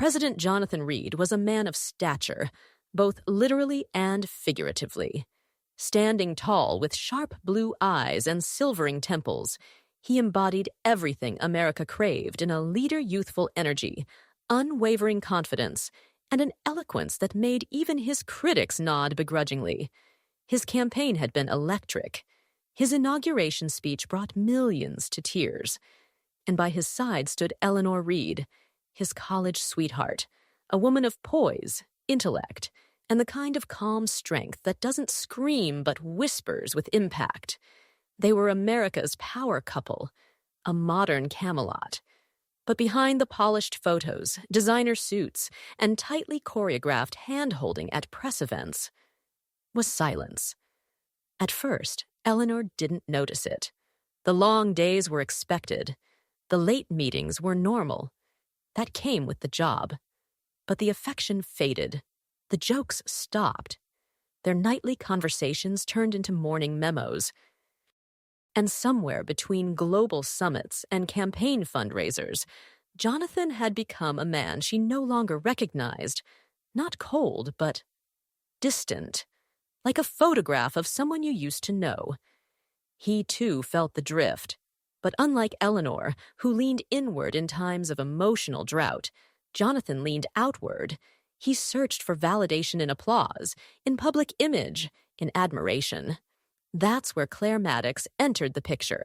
President Jonathan Reed was a man of stature, both literally and figuratively. Standing tall with sharp blue eyes and silvering temples, he embodied everything America craved in a leader-youthful energy, unwavering confidence, and an eloquence that made even his critics nod begrudgingly. His campaign had been electric. His inauguration speech brought millions to tears. And by his side stood Eleanor Reed, his college sweetheart, a woman of poise, intellect, and the kind of calm strength that doesn't scream but whispers with impact. They were America's power couple, a modern Camelot. But behind the polished photos, designer suits, and tightly choreographed hand-holding at press events was silence. At first, Eleanor didn't notice it. The long days were expected. The late meetings were normal. That came with the job. But the affection faded. The jokes stopped. Their nightly conversations turned into morning memos. And somewhere between global summits and campaign fundraisers, Jonathan had become a man she no longer recognized, not cold, but distant, like a photograph of someone you used to know. He, too, felt the drift. But unlike Eleanor, who leaned inward in times of emotional drought, Jonathan leaned outward. He searched for validation in applause, in public image, in admiration. That's where Claire Maddox entered the picture.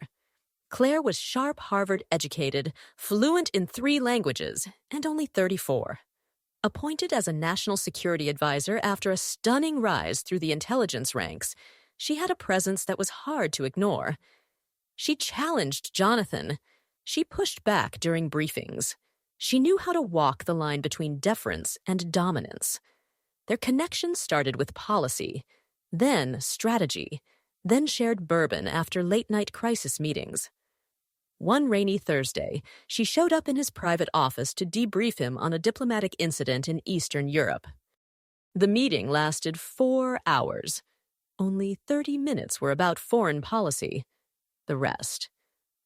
Claire was sharp Harvard-educated, fluent in 3 languages, and only 34. Appointed as a national security advisor after a stunning rise through the intelligence ranks, she had a presence that was hard to ignore. She challenged Jonathan. She pushed back during briefings. She knew how to walk the line between deference and dominance. Their connection started with policy, then strategy, then shared bourbon after late-night crisis meetings. One rainy Thursday, she showed up in his private office to debrief him on a diplomatic incident in Eastern Europe. The meeting lasted 4 hours. Only 30 minutes were about foreign policy. The rest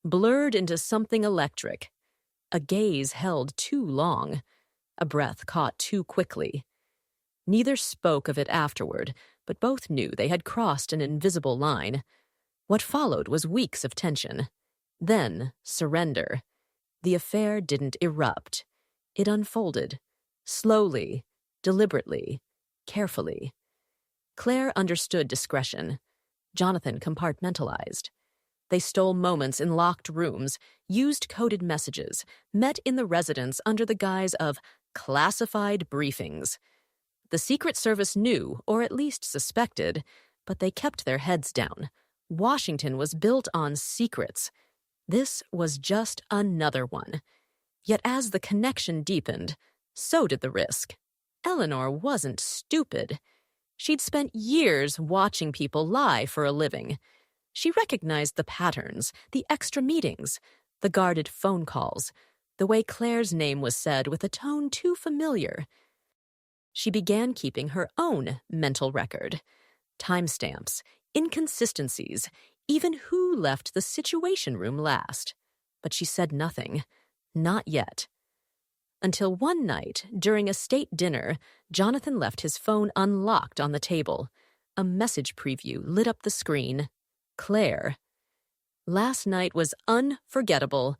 blurred into something electric. A gaze held too long. A breath caught too quickly. Neither spoke of it afterward, but both knew they had crossed an invisible line. What followed was weeks of tension. Then surrender. The affair didn't erupt. It unfolded. Slowly, deliberately, carefully. Claire understood discretion. Jonathan compartmentalized. They stole moments in locked rooms, used coded messages, met in the residence under the guise of classified briefings. The Secret Service knew, or at least suspected, but they kept their heads down. Washington was built on secrets. This was just another one. Yet as the connection deepened, so did the risk. Eleanor wasn't stupid. She'd spent years watching people lie for a living. She recognized the patterns, the extra meetings, the guarded phone calls, the way Claire's name was said with a tone too familiar. She began keeping her own mental record. Timestamps, inconsistencies, even who left the Situation Room last. But she said nothing. Not yet. Until one night, during a state dinner, Jonathan left his phone unlocked on the table. A message preview lit up the screen. Claire. Last night was unforgettable.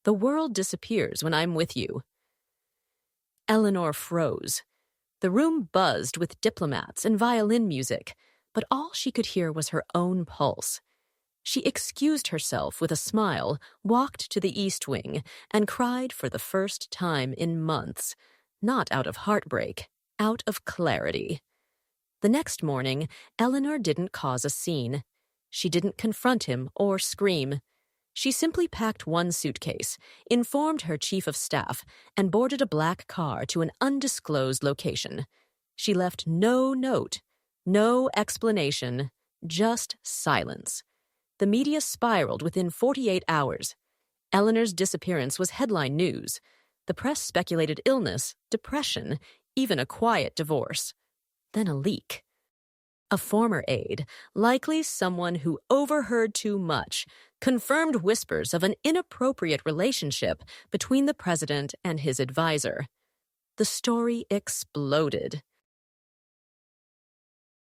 The world disappears when I'm with you. Eleanor froze. The room buzzed with diplomats and violin music, but all she could hear was her own pulse. She excused herself with a smile, walked to the East Wing, and cried for the first time in months, not out of heartbreak, out of clarity. The next morning, Eleanor didn't cause a scene. She didn't confront him or scream. She simply packed one suitcase, informed her chief of staff, and boarded a black car to an undisclosed location. She left no note, no explanation, just silence. The media spiraled within 48 hours. Eleanor's disappearance was headline news. The press speculated illness, depression, even a quiet divorce. Then a leak. A former aide, likely someone who overheard too much, confirmed whispers of an inappropriate relationship between the president and his advisor. The story exploded.